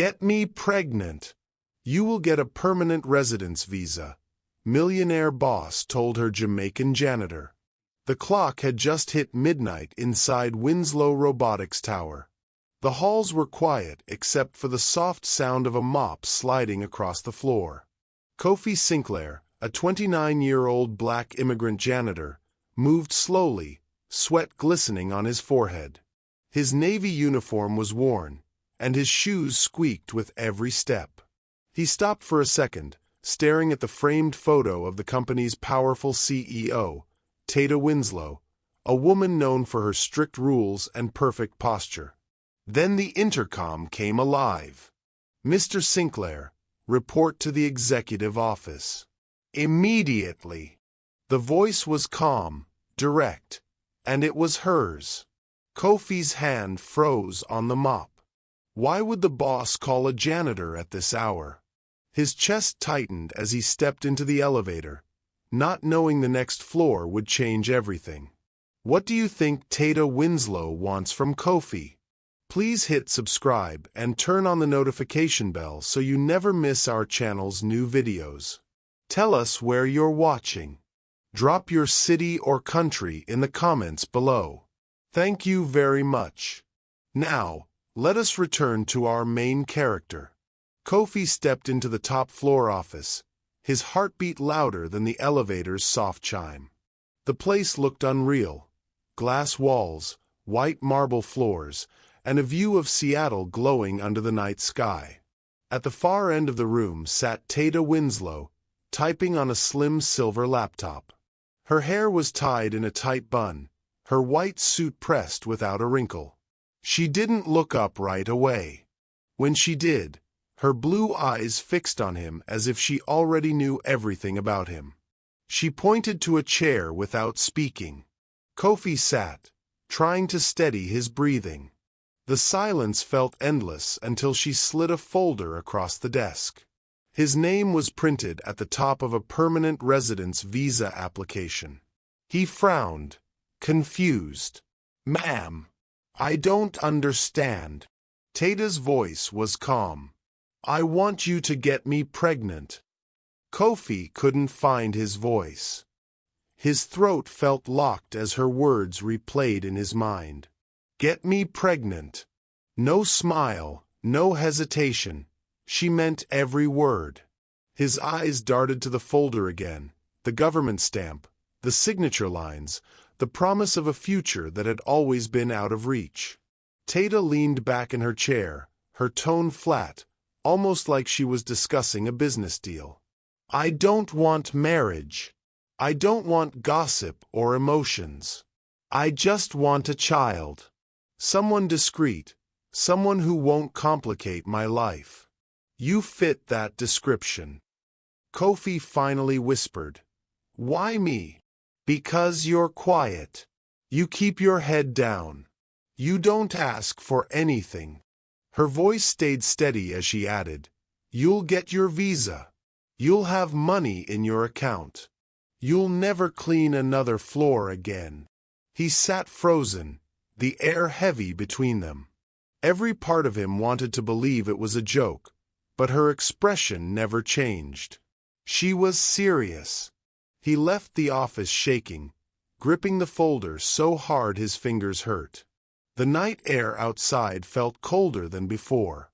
Get me pregnant. You will get a permanent residence visa, Millionaire boss told her Jamaican janitor. The clock had just hit midnight inside Winslow Robotics Tower. The halls were quiet except for the soft sound of a mop sliding across the floor. Kofi Sinclair, a 29-year-old black immigrant janitor, moved slowly, sweat glistening on his forehead. His navy uniform was worn, and his shoes squeaked with every step. He stopped for a second, staring at the framed photo of the company's powerful CEO, Tata Winslow, a woman known for her strict rules and perfect posture. Then the intercom came alive. "Mr. Sinclair, report to the executive office." Immediately. The voice was calm, direct, and it was hers. Kofi's hand froze on the mop. Why would the boss call a janitor at this hour? His chest tightened as he stepped into the elevator, not knowing the next floor would change everything. What do you think Tata Winslow wants from Kofi? Please hit subscribe and turn on the notification bell so you never miss our channel's new videos. Tell us where you're watching. Drop your city or country in the comments below. Thank you very much. Now, let us return to our main character. Kofi stepped into the top floor office, his heartbeat louder than the elevator's soft chime. The place looked unreal. Glass walls, white marble floors, and a view of Seattle glowing under the night sky. At the far end of the room sat Tata Winslow, typing on a slim silver laptop. Her hair was tied in a tight bun, her white suit pressed without a wrinkle. She didn't look up right away. When she did, her blue eyes fixed on him as if she already knew everything about him. She pointed to a chair without speaking. Kofi sat, trying to steady his breathing. The silence felt endless until she slid a folder across the desk. His name was printed at the top of a permanent residence visa application. He frowned, confused. "Ma'am, I don't understand." Tata's voice was calm. "I want you to get me pregnant." Kofi couldn't find his voice. His throat felt locked as her words replayed in his mind. Get me pregnant. No smile, no hesitation. She meant every word. His eyes darted to the folder again, the government stamp, the signature lines, the promise of a future that had always been out of reach. Tata leaned back in her chair, her tone flat, almost like she was discussing a business deal. "I don't want marriage. I don't want gossip or emotions. I just want a child. Someone discreet, someone who won't complicate my life. You fit that description." Kofi finally whispered, "Why me?" "Because you're quiet. You keep your head down. You don't ask for anything." Her voice stayed steady as she added, "You'll get your visa. You'll have money in your account. You'll never clean another floor again." He sat frozen, the air heavy between them. Every part of him wanted to believe it was a joke, but her expression never changed. She was serious. He left the office shaking, gripping the folder so hard his fingers hurt. The night air outside felt colder than before.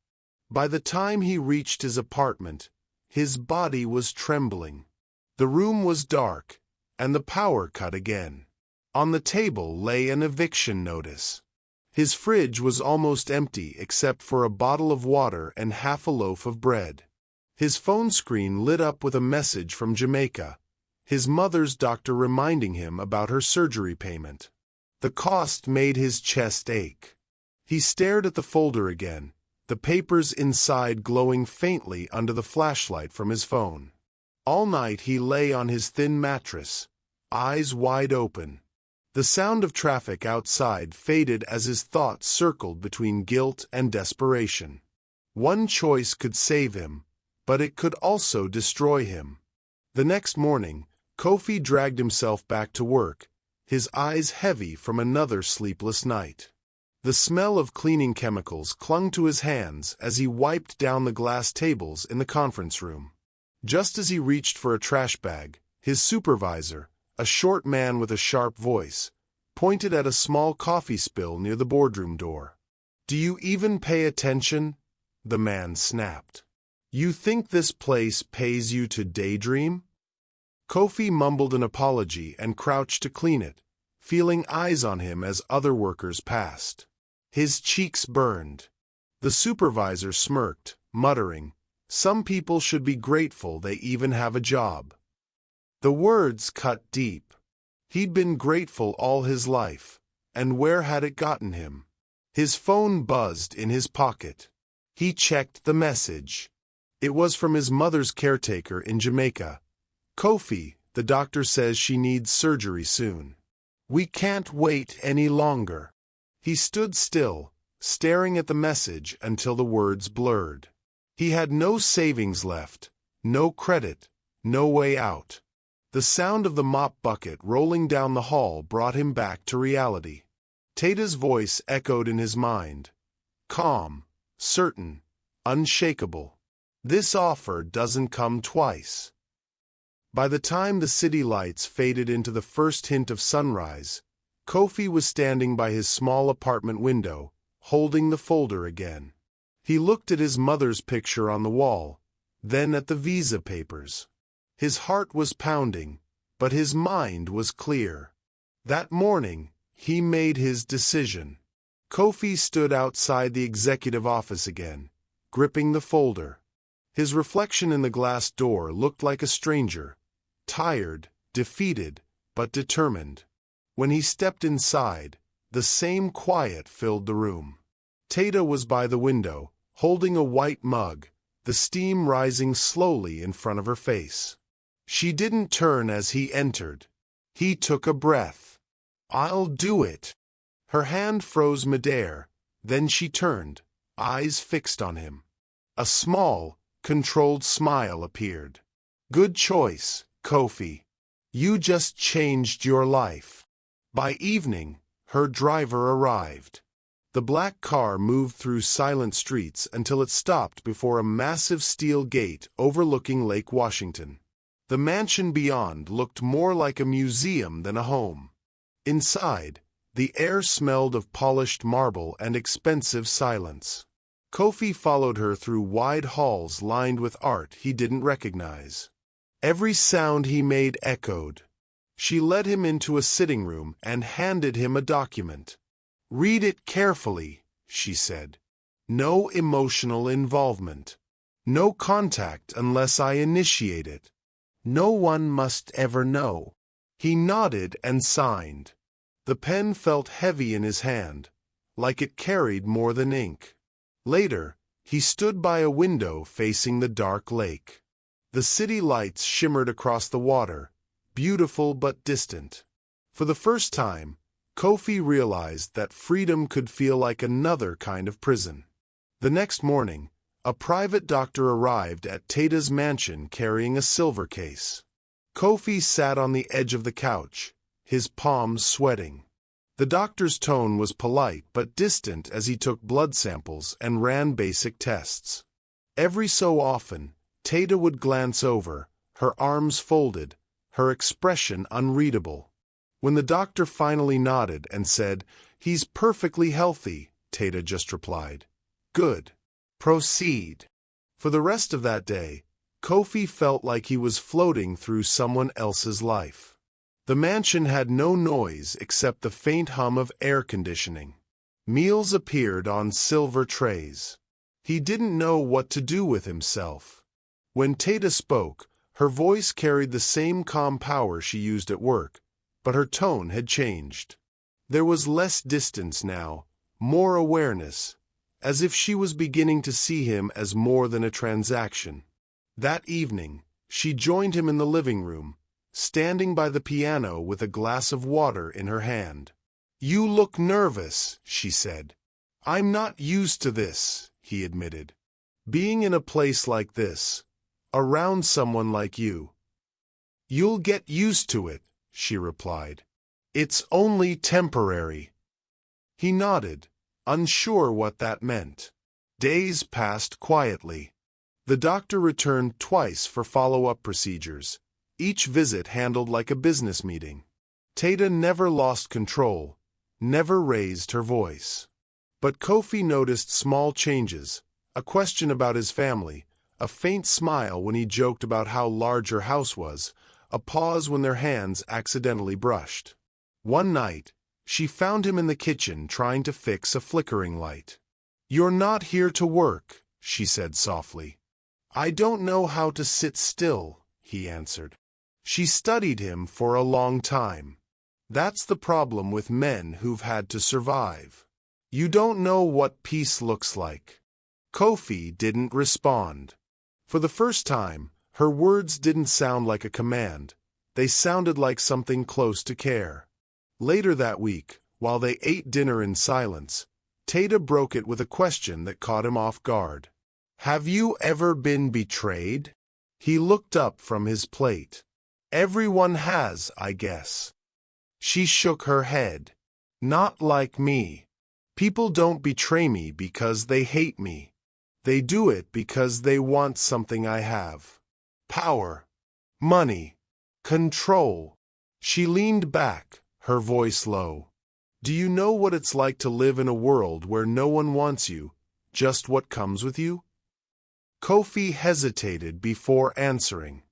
By the time he reached his apartment, his body was trembling. The room was dark, and the power cut again. On the table lay an eviction notice. His fridge was almost empty except for a bottle of water and half a loaf of bread. His phone screen lit up with a message from Jamaica, his mother's doctor reminding him about her surgery payment. The cost made his chest ache. He stared at the folder again, the papers inside glowing faintly under the flashlight from his phone. All night he lay on his thin mattress, eyes wide open. The sound of traffic outside faded as his thoughts circled between guilt and desperation. One choice could save him, but it could also destroy him. The next morning, Kofi dragged himself back to work, his eyes heavy from another sleepless night. The smell of cleaning chemicals clung to his hands as he wiped down the glass tables in the conference room. Just as he reached for a trash bag, his supervisor, a short man with a sharp voice, pointed at a small coffee spill near the boardroom door. "Do you even pay attention?" the man snapped. "You think this place pays you to daydream?" Kofi mumbled an apology and crouched to clean it, feeling eyes on him as other workers passed. His cheeks burned. The supervisor smirked, muttering, "Some people should be grateful they even have a job." The words cut deep. He'd been grateful all his life, and where had it gotten him? His phone buzzed in his pocket. He checked the message. It was from his mother's caretaker in Jamaica. "Kofi, the doctor says she needs surgery soon. We can't wait any longer." He stood still, staring at the message until the words blurred. He had no savings left, no credit, no way out. The sound of the mop bucket rolling down the hall brought him back to reality. Tata's voice echoed in his mind. Calm, certain, unshakable. "This offer doesn't come twice." By the time the city lights faded into the first hint of sunrise, Kofi was standing by his small apartment window, holding the folder again. He looked at his mother's picture on the wall, then at the visa papers. His heart was pounding, but his mind was clear. That morning, he made his decision. Kofi stood outside the executive office again, gripping the folder. His reflection in the glass door looked like a stranger, tired, defeated, but determined. When he stepped inside, the same quiet filled the room. Tata was by the window, holding a white mug, the steam rising slowly in front of her face. She didn't turn as he entered. He took a breath. "I'll do it." Her hand froze midair, then she turned, eyes fixed on him. A small, controlled smile appeared. "Good choice, Kofi. You just changed your life." By evening, her driver arrived. The black car moved through silent streets until it stopped before a massive steel gate overlooking Lake Washington. The mansion beyond looked more like a museum than a home. Inside, the air smelled of polished marble and expensive silence. Kofi followed her through wide halls lined with art he didn't recognize. Every sound he made echoed. She led him into a sitting room and handed him a document. "Read it carefully," she said. "No emotional involvement. No contact unless I initiate it. No one must ever know." He nodded and signed. The pen felt heavy in his hand, like it carried more than ink. Later, he stood by a window facing the dark lake. The city lights shimmered across the water, beautiful but distant. For the first time, Kofi realized that freedom could feel like another kind of prison. The next morning, a private doctor arrived at Tata's mansion carrying a silver case. Kofi sat on the edge of the couch, his palms sweating. The doctor's tone was polite but distant as he took blood samples and ran basic tests. Every so often, Tata would glance over, her arms folded, her expression unreadable. When the doctor finally nodded and said, "He's perfectly healthy," Tata just replied, "Good. Proceed." For the rest of that day, Kofi felt like he was floating through someone else's life. The mansion had no noise except the faint hum of air conditioning. Meals appeared on silver trays. He didn't know what to do with himself. When Tata spoke, her voice carried the same calm power she used at work, but her tone had changed. There was less distance now, more awareness, as if she was beginning to see him as more than a transaction. That evening, she joined him in the living room, standing by the piano with a glass of water in her hand. "You look nervous," she said. "I'm not used to this," he admitted. "Being in a place like this, around someone like you." "You'll get used to it," she replied. "It's only temporary." He nodded, unsure what that meant. Days passed quietly. The doctor returned twice for follow-up procedures, each visit handled like a business meeting. Tata never lost control, never raised her voice. But Kofi noticed small changes, a question about his family, a faint smile when he joked about how large her house was, a pause when their hands accidentally brushed. One night, she found him in the kitchen trying to fix a flickering light. "You're not here to work," she said softly. "I don't know how to sit still," he answered. She studied him for a long time. That's the problem with men who've had to survive. You don't know what peace looks like. Kofi didn't respond. For the first time, her words didn't sound like a command. They sounded like something close to care. Later that week, while they ate dinner in silence, Tata broke it with a question that caught him off guard. "Have you ever been betrayed?" He looked up from his plate. "Everyone has, I guess." She shook her head. "Not like me. People don't betray me because they hate me. They do it because they want something I have. Power, money, control." She leaned back, her voice low. "Do you know what it's like to live in a world where no one wants you, just what comes with you?" Kofi hesitated before answering.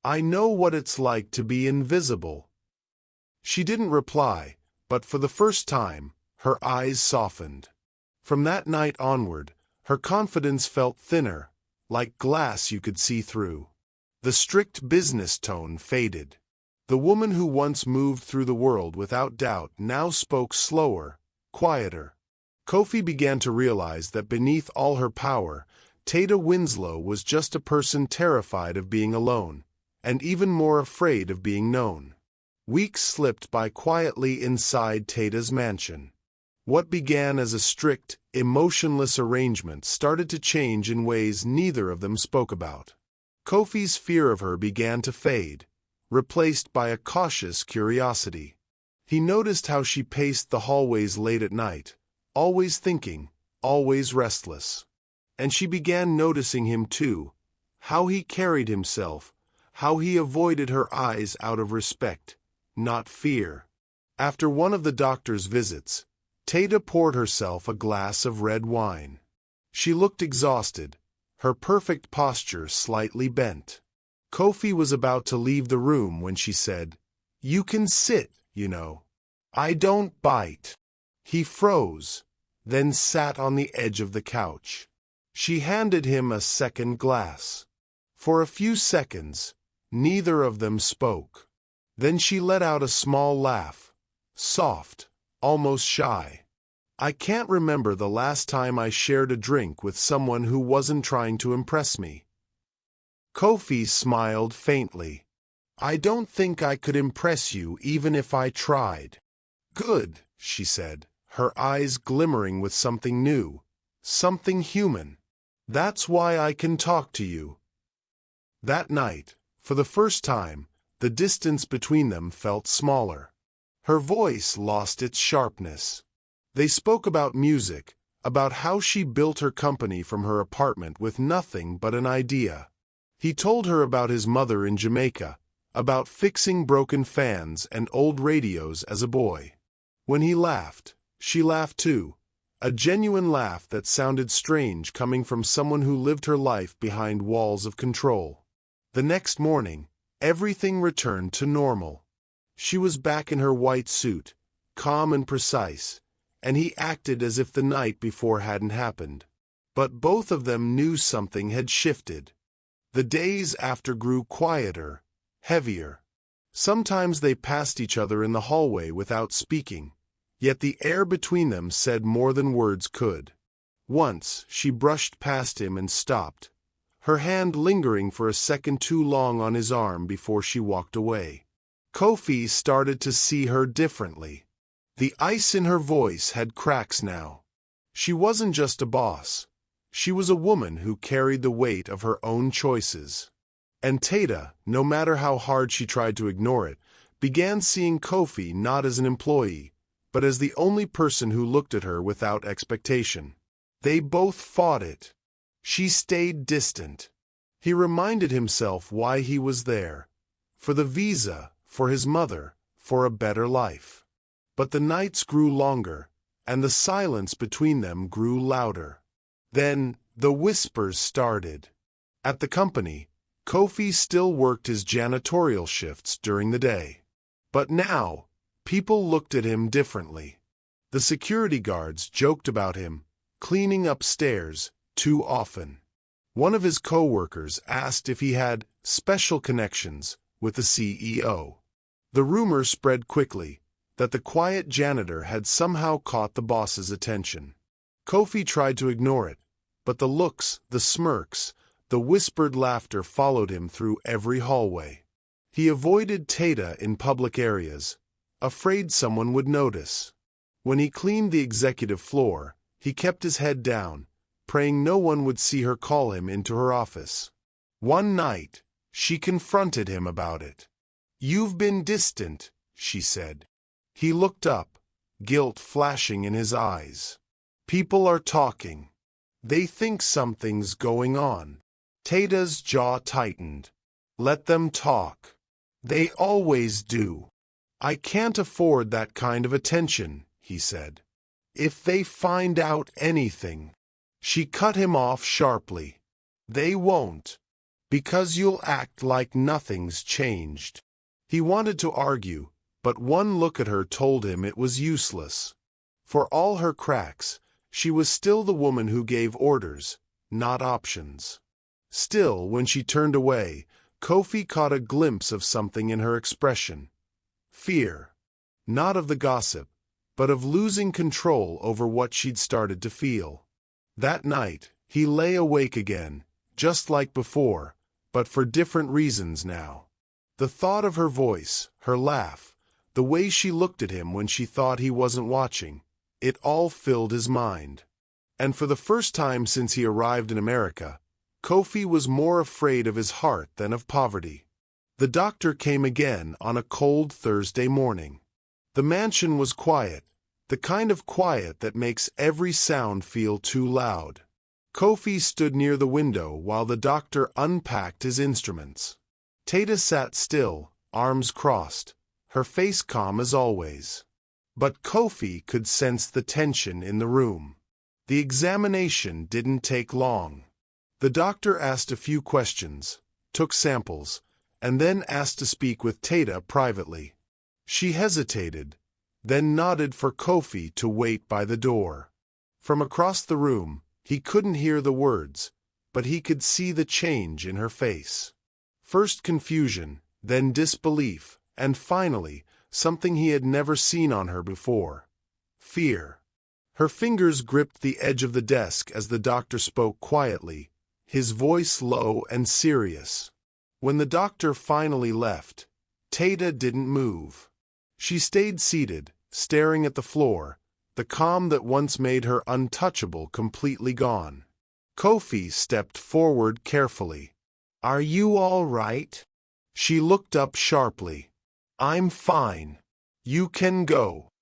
"I know what it's like to be invisible." She didn't reply, but for the first time, her eyes softened. From that night onward, her confidence felt thinner, like glass you could see through. The strict business tone faded. The woman who once moved through the world without doubt now spoke slower, quieter. Kofi began to realize that beneath all her power, Tata Winslow was just a person terrified of being alone, and even more afraid of being known. Weeks slipped by quietly inside Tata's mansion. What began as a strict, emotionless arrangement started to change in ways neither of them spoke about. Kofi's fear of her began to fade, replaced by a cautious curiosity. He noticed how she paced the hallways late at night, always thinking, always restless. And she began noticing him too, how he carried himself, how he avoided her eyes out of respect, not fear. After one of the doctor's visits, Tata poured herself a glass of red wine. She looked exhausted, her perfect posture slightly bent. Kofi was about to leave the room when she said, "You can sit, you know. I don't bite." He froze, then sat on the edge of the couch. She handed him a second glass. For a few seconds, neither of them spoke. Then she let out a small laugh, soft, almost shy. "I can't remember the last time I shared a drink with someone who wasn't trying to impress me." Kofi smiled faintly. "I don't think I could impress you even if I tried." "Good," she said, her eyes glimmering with something new, something human. "That's why I can talk to you." That night, for the first time, the distance between them felt smaller. Her voice lost its sharpness. They spoke about music, about how she built her company from her apartment with nothing but an idea. He told her about his mother in Jamaica, about fixing broken fans and old radios as a boy. When he laughed, she laughed too, a genuine laugh that sounded strange coming from someone who lived her life behind walls of control. The next morning, everything returned to normal. She was back in her white suit, calm and precise, and he acted as if the night before hadn't happened. But both of them knew something had shifted. The days after grew quieter, heavier. Sometimes they passed each other in the hallway without speaking, yet the air between them said more than words could. Once, she brushed past him and stopped, her hand lingering for a second too long on his arm before she walked away. Kofi started to see her differently. The ice in her voice had cracks now. She wasn't just a boss. She was a woman who carried the weight of her own choices. And Tata, no matter how hard she tried to ignore it, began seeing Kofi not as an employee, but as the only person who looked at her without expectation. They both fought it. She stayed distant. He reminded himself why he was there. For the visa, for his mother, for a better life. But the nights grew longer, and the silence between them grew louder. Then, the whispers started. At the company, Kofi still worked his janitorial shifts during the day. But now, people looked at him differently. The security guards joked about him, cleaning upstairs too often. One of his co-workers asked if he had special connections with the CEO. The rumor spread quickly that the quiet janitor had somehow caught the boss's attention. Kofi tried to ignore it, but the looks, the smirks, the whispered laughter followed him through every hallway. He avoided Tata in public areas, afraid someone would notice. When he cleaned the executive floor, he kept his head down, praying no one would see her call him into her office. One night, she confronted him about it. "You've been distant," she said. He looked up, guilt flashing in his eyes. "People are talking. They think something's going on." Tata's jaw tightened. "Let them talk. They always do. I can't afford that kind of attention," he said. "If they find out anything..." She cut him off sharply. "They won't. Because you'll act like nothing's changed." He wanted to argue, but one look at her told him it was useless. For all her cracks, she was still the woman who gave orders, not options. Still, when she turned away, Kofi caught a glimpse of something in her expression. Fear. Not of the gossip, but of losing control over what she'd started to feel. That night, he lay awake again, just like before, but for different reasons now. The thought of her voice, her laugh, the way she looked at him when she thought he wasn't watching, it all filled his mind. And for the first time since he arrived in America, Kofi was more afraid of his heart than of poverty. The doctor came again on a cold Thursday morning. The mansion was quiet, the kind of quiet that makes every sound feel too loud. Kofi stood near the window while the doctor unpacked his instruments. Tata sat still, arms crossed, her face calm as always. But Kofi could sense the tension in the room. The examination didn't take long. The doctor asked a few questions, took samples, and then asked to speak with Tata privately. She hesitated, then nodded for Kofi to wait by the door. From across the room, he couldn't hear the words, but he could see the change in her face. First confusion, then disbelief, and finally, something he had never seen on her before. Fear. Her fingers gripped the edge of the desk as the doctor spoke quietly, his voice low and serious. When the doctor finally left, Tata didn't move. She stayed seated, staring at the floor, the calm that once made her untouchable completely gone. Kofi stepped forward carefully. "Are you all right?" She looked up sharply. "I'm fine. You can go."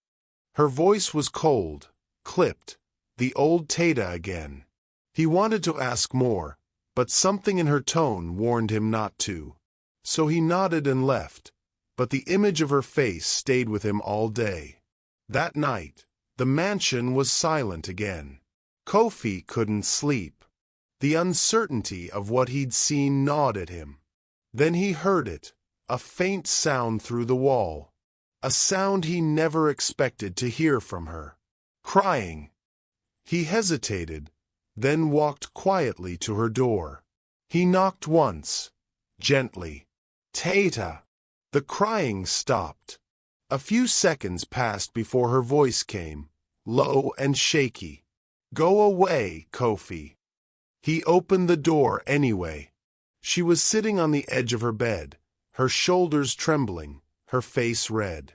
Her voice was cold, clipped, the old Tata again. He wanted to ask more, but something in her tone warned him not to. So he nodded and left, but the image of her face stayed with him all day. That night, the mansion was silent again. Kofi couldn't sleep. The uncertainty of what he'd seen gnawed at him. Then he heard it, a faint sound through the wall. A sound he never expected to hear from her. Crying. He hesitated, then walked quietly to her door. He knocked once, gently. "Tata!" The crying stopped. A few seconds passed before her voice came, low and shaky. "Go away, Kofi." He opened the door anyway. She was sitting on the edge of her bed, her shoulders trembling, her face red.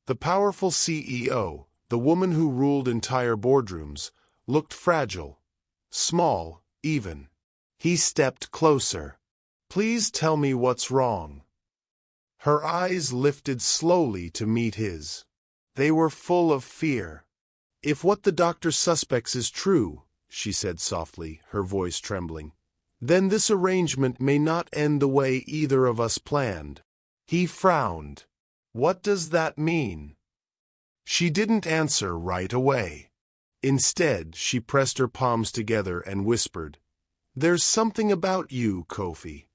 The powerful CEO, the woman who ruled entire boardrooms, looked fragile, small, even. He stepped closer. "Please tell me what's wrong." Her eyes lifted slowly to meet his. They were full of fear. "If what the doctor suspects is true," she said softly, her voice trembling, "then this arrangement may not end the way either of us planned." He frowned. "What does that mean?" She didn't answer right away. Instead, she pressed her palms together and whispered, "There's something about you, Kofi.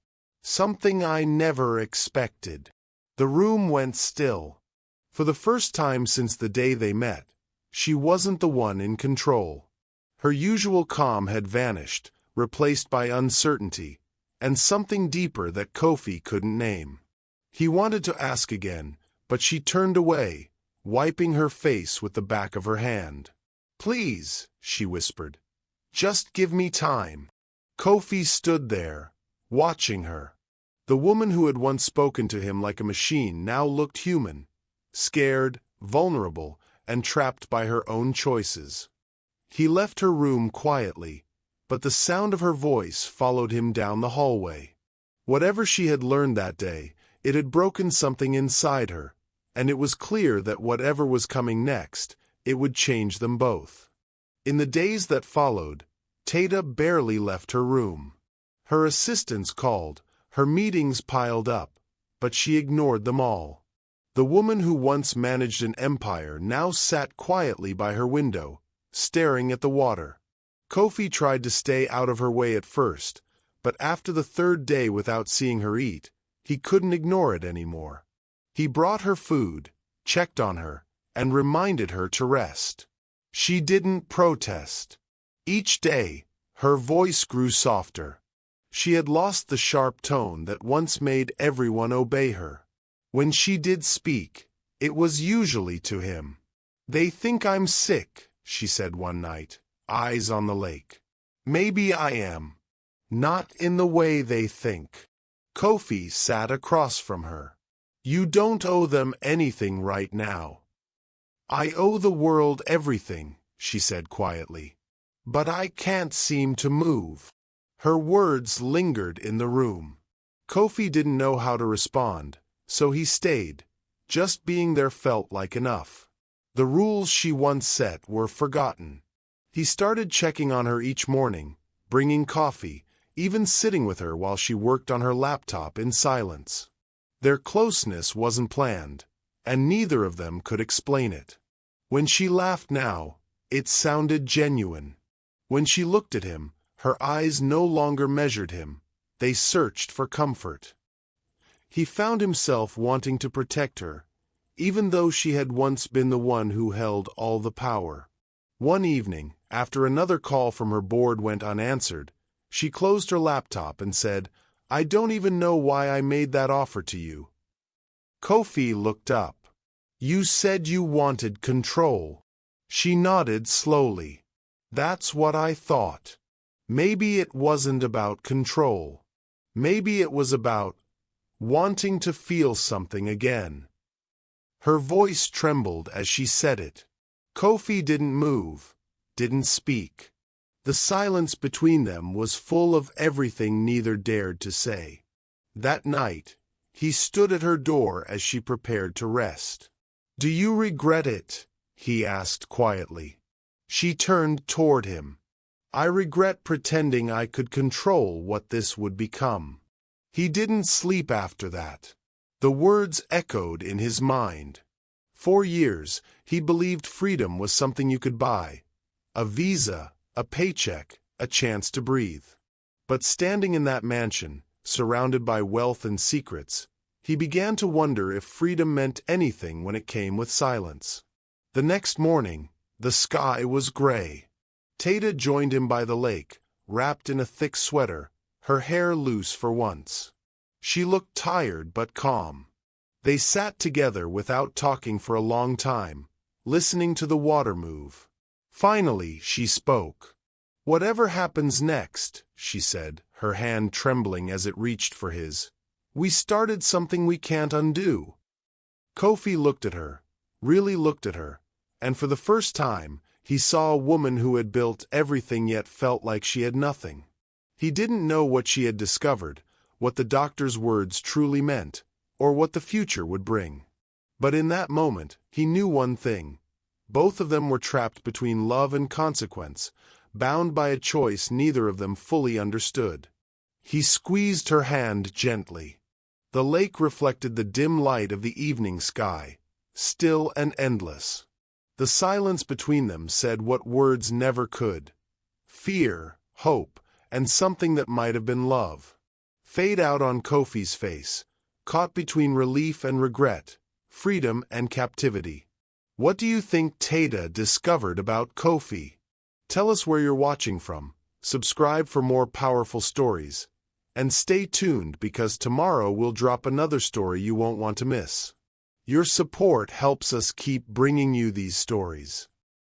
Something I never expected." The room went still. For the first time since the day they met, she wasn't the one in control. Her usual calm had vanished, replaced by uncertainty, and something deeper that Kofi couldn't name. He wanted to ask again, but she turned away, wiping her face with the back of her hand. "Please," she whispered, "just give me time." Kofi stood there, watching her. The woman who had once spoken to him like a machine now looked human, scared, vulnerable, and trapped by her own choices. He left her room quietly, but the sound of her voice followed him down the hallway. Whatever she had learned that day, it had broken something inside her, and it was clear that whatever was coming next, it would change them both. In the days that followed, Tata barely left her room. Her assistants called, her meetings piled up, but she ignored them all. The woman who once managed an empire now sat quietly by her window, staring at the water. Kofi tried to stay out of her way at first, but after the third day without seeing her eat, he couldn't ignore it anymore. He brought her food, checked on her, and reminded her to rest. She didn't protest. Each day, her voice grew softer. She had lost the sharp tone that once made everyone obey her. When she did speak, it was usually to him. "They think I'm sick," she said one night, eyes on the lake. "Maybe I am. Not in the way they think." Kofi sat across from her. "You don't owe them anything right now." "I owe the world everything," she said quietly. "But I can't seem to move." Her words lingered in the room. Kofi didn't know how to respond, so he stayed. Just being there felt like enough. The rules she once set were forgotten. He started checking on her each morning, bringing coffee, even sitting with her while she worked on her laptop in silence. Their closeness wasn't planned, and neither of them could explain it. When she laughed now, it sounded genuine. When she looked at him, her eyes no longer measured him, they searched for comfort. He found himself wanting to protect her, even though she had once been the one who held all the power. One evening, after another call from her board went unanswered, she closed her laptop and said, "I don't even know why I made that offer to you." Kofi looked up. "You said you wanted control." She nodded slowly. "That's what I thought. Maybe it wasn't about control. Maybe it was about wanting to feel something again." Her voice trembled as she said it. Kofi didn't move, didn't speak. The silence between them was full of everything neither dared to say. That night, he stood at her door as she prepared to rest. "Do you regret it?" he asked quietly. She turned toward him. "I regret pretending I could control what this would become." He didn't sleep after that. The words echoed in his mind. For years, he believed freedom was something you could buy. A visa, a paycheck, a chance to breathe. But standing in that mansion, surrounded by wealth and secrets, he began to wonder if freedom meant anything when it came with silence. The next morning, the sky was gray. Tata joined him by the lake, wrapped in a thick sweater, her hair loose for once. She looked tired but calm. They sat together without talking for a long time, listening to the water move. Finally, she spoke. "Whatever happens next," she said, her hand trembling as it reached for his, "we started something we can't undo." Kofi looked at her, really looked at her, and for the first time, he saw a woman who had built everything yet felt like she had nothing. He didn't know what she had discovered, what the doctor's words truly meant, or what the future would bring. But in that moment, he knew one thing. Both of them were trapped between love and consequence, bound by a choice neither of them fully understood. He squeezed her hand gently. The lake reflected the dim light of the evening sky, still and endless. The silence between them said what words never could. Fear, hope, and something that might have been love. Fade out on Kofi's face, caught between relief and regret, freedom and captivity. What do you think Tata discovered about Kofi? Tell us where you're watching from, subscribe for more powerful stories, and stay tuned because tomorrow we'll drop another story you won't want to miss. Your support helps us keep bringing you these stories.